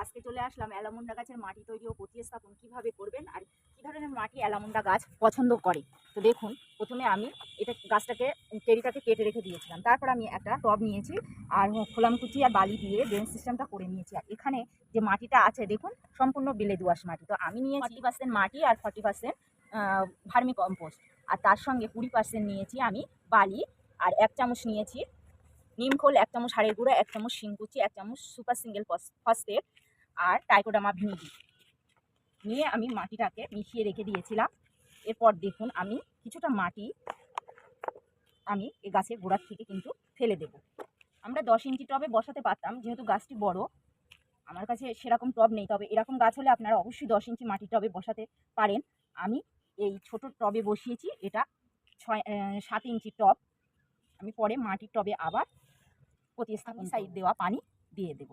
আজকে চলে আসলাম অ্যালামুন্ডা গাছের মাটি তৈরি ও প্রতিস্থাপন কিভাবে করবেন আর কি ধরনের মাটি অ্যালামুন্ডা গাছ পছন্দ করে। তো দেখুন, প্রথমে আমি গাছটাকে চেরিটাকে কেটে রেখে দিয়েছিলাম। তারপর আমি একটা টব নিয়েছি আর খোলামকুচি আর বালি দিয়ে ড্রেন সিস্টেমটা করে নিয়েছি। আর এখানে যে মাটিটা আছে দেখুন, সম্পূর্ণ বেলে দোআঁশ মাটি। তো আমি নিয়েছি 40% মাটি আর 40% ভার্মি কম্পোস্ট, আর তার সঙ্গে 20% নিয়েছি আমি বালি, আর 1 চামচ নিয়েছি নিমখোল, 1 চামচ হাড়ের গুঁড়া, 1 চামচ শিংকুচি, 1 চামচ সুপার সিঙ্গেল ফসফেট আর টাইকোডার্মা ভিনিডি নিয়ে আমি মাটিটাকে মিশিয়ে রেখে দিয়েছিলাম। এরপর দেখুন, আমি কিছুটা মাটি আমি এই গাছের গোড়ার থেকে কিন্তু ফেলে দেব। আমরা 10 ইঞ্চি টবে বসাতে পারতাম, যেহেতু গাছটি বড়, আমার কাছে সেরকম টব নেই। তবে এরকম গাছ হলে আপনারা অবশ্যই 10 ইঞ্চি মাটির টবে বসাতে পারেন। আমি এই ছোট টবে বসিয়েছি, এটা 7 ইঞ্চি টব। আমি পরে মাটির টবে আবার প্রতিস্থাপন সাইড দেওয়া পানি দিয়ে দেব।